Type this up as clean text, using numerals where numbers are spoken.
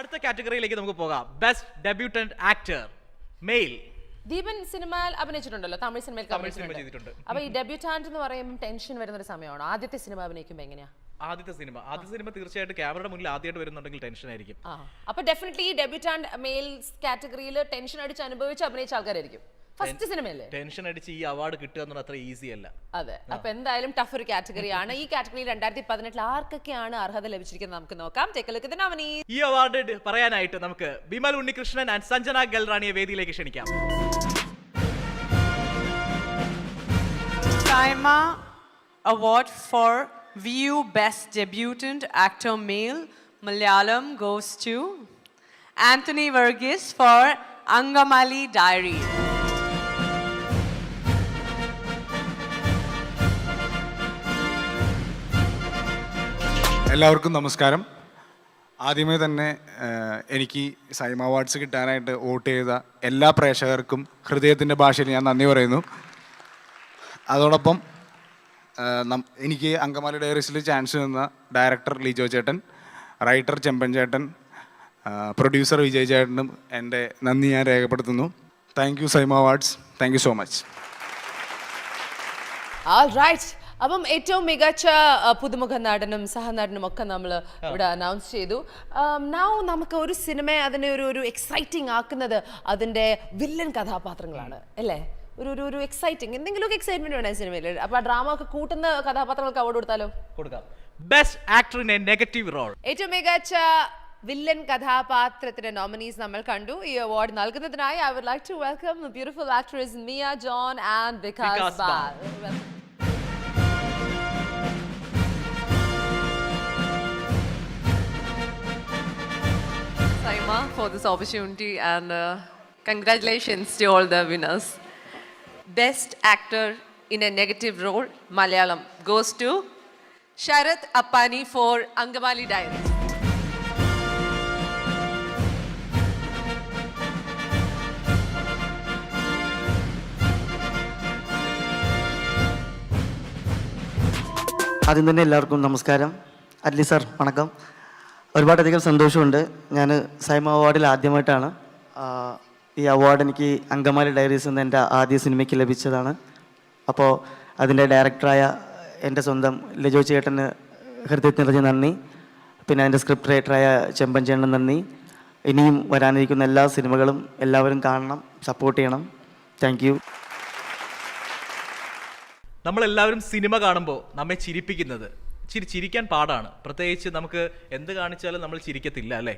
അടുത്ത കാറ്റഗറിയിലേക്ക് നമുക്ക് പോകാം. Best debutant actor male. Dheepan സിനിമയിൽ അഭിനയിച്ചിട്ടുണ്ടല്ലോ, തമിഴ് സിനിമയിൽ ചെയ്തിട്ടുണ്ട്. അപ്പൊ ഈ ഡെബ്യൂട്ടാന്റ് എന്ന് പറയുമ്പോൾ ടെൻഷൻ വരുന്ന ഒരു സമയമാണ്. ആദ്യത്തെ സിനിമ അഭിനയിക്കുമ്പോൾ എങ്ങനെയാ? ആദ്യത്തെ സിനിമ തീർച്ചയായിട്ടും ക്യാമറയുടെ മുന്നിൽ ആദ്യമായിട്ട് വരുന്നുണ്ടെങ്കിൽ ടെൻഷൻ ആയിരിക്കും. അപ്പൊ ഡെഫിനറ്റ്ലി ഈ ഡെബ്യൂട്ടാന്റ് മെയിൽസ് കാറ്റഗറിയിൽ ടെൻഷൻ അടിച്ച് അനുഭവിച്ച് അഭിനയിച്ച ആൾക്കാരായിരിക്കും. ഫസ്റ്റ് സിനിമയല്ലേ, ടെൻഷൻ അടിച്ച് ഈ അവാർഡ് കിട്ടുക എന്നുള്ളത് അത്ര ഈസി അല്ല. അതെ, അപ്പൊ എന്തായാലും ടഫ് ഒരു കാറ്റഗറിയാണ്. ഈ കാറ്റഗറിയിൽ 2018 ആർക്കൊക്കെയാണ് അർഹത ലഭിച്ചിരിക്കുന്നത് നമുക്ക് നോക്കാം. ഈ അവാർഡ് പറയാനായിട്ട് നമുക്ക് ബിമൽ ഉണ്ണികൃഷ്ണൻ ആൻഡ് സഞ്ജന ഗൽറാണിയെ വേദിയിലേക്ക് ക്ഷണിക്കാം. Saima Award for VU Best Debutant Actor Male Malayalam goes to Anthony Verghese for Angamali Diary. എല്ലാവർക്കും നമസ്കാരം. ആദ്യമേ തന്നെ എനിക്ക് സൈമ അവാർഡ്സ് കിട്ടാനായിട്ട് വോട്ട് ചെയ്ത എല്ലാ പ്രേക്ഷകർക്കും ഹൃദയത്തിൻ്റെ ഭാഷയിൽ ഞാൻ നന്ദി പറയുന്നു. അതോടൊപ്പം എനിക്ക് അങ്കമാലി ഡയറീസിൽ ചാൻസ് തന്ന ഡയറക്ടർ ലിജോ ചേട്ടൻ, റൈറ്റർ ചെമ്പൻ ചേട്ടൻ, പ്രൊഡ്യൂസർ വിജയ് ചേട്ടനും എൻ്റെ നന്ദി ഞാൻ രേഖപ്പെടുത്തുന്നു. Thank you Saima awards. Thank you so much. അപ്പം ഏറ്റവും മികച്ച പുതുമുഖ നടനും സഹനടനും ഒക്കെ നമ്മൾ ഇവിടെ അനൗൺസ് ചെയ്തു. നൗ നമുക്ക് ഒരു സിനിമ അതിനെ ഒരു എക്സൈറ്റിംഗ് ആക്കുന്നത് അതിൻ്റെ വില്ലൻ കഥാപാത്രങ്ങളാണ് അല്ലേ? ഒരു എക്സൈറ്റിംഗ് എന്തെങ്കിലുമൊക്കെ എക്സൈറ്റ്മെന്റ് വേണം സിനിമയിൽ. അപ്പൊ ഡ്രാമ ഒക്കെ കൂട്ടുന്ന കഥാപാത്രങ്ങൾക്ക് അവാർഡ് കൊടുക്കാം. Best actor in a negative role. ഏറ്റവും മികച്ച വില്ലൻ കഥാപാത്രത്തിന്റെ നോമിനീസ് നമ്മൾ കണ്ടു. ഈ അവാർഡ് നൽകുന്നതിനായി I would like to welcome the beautiful actress Mia John and Vikas Bal. Saima for this opportunity and congratulations to all the winners. Best Actor in a Negative Role Malayalam goes to Sharath Appani for Angamali Diary. ആദ്യം തന്നെ എല്ലാവർക്കും നമസ്കാരം. Atley sir വണക്കം. ഒരുപാടധികം സന്തോഷമുണ്ട്. ഞാൻ സൈമ അവാർഡിൽ ആദ്യമായിട്ടാണ്. ഈ അവാർഡ് എനിക്ക് അങ്കമാലി ഡയറീസ് എന്ന എൻ്റെ ആദ്യ സിനിമയ്ക്ക് ലഭിച്ചതാണ്. അപ്പോൾ അതിൻ്റെ ഡയറക്ടറായ എൻ്റെ സ്വന്തം ലിജോ ചേട്ടന് ഹൃദയത്തിൽ നിറഞ്ഞ നന്ദി. പിന്നെ അതിൻ്റെ സ്ക്രിപ്റ്റ് റൈറ്ററായ ചെമ്പൻ ചേട്ടന് നന്ദി. ഇനിയും വരാനിരിക്കുന്ന എല്ലാ സിനിമകളും എല്ലാവരും കാണണം, സപ്പോർട്ട് ചെയ്യണം. Thank you. നമ്മളെല്ലാവരും സിനിമ കാണുമ്പോൾ നമ്മെ ചിരിപ്പിക്കുന്നത് ചിരിക്കാൻ പാടാണ്. പ്രത്യേകിച്ച് നമുക്ക് എന്ത് കാണിച്ചാലും നമ്മൾ ചിരിക്കത്തില്ല അല്ലേ?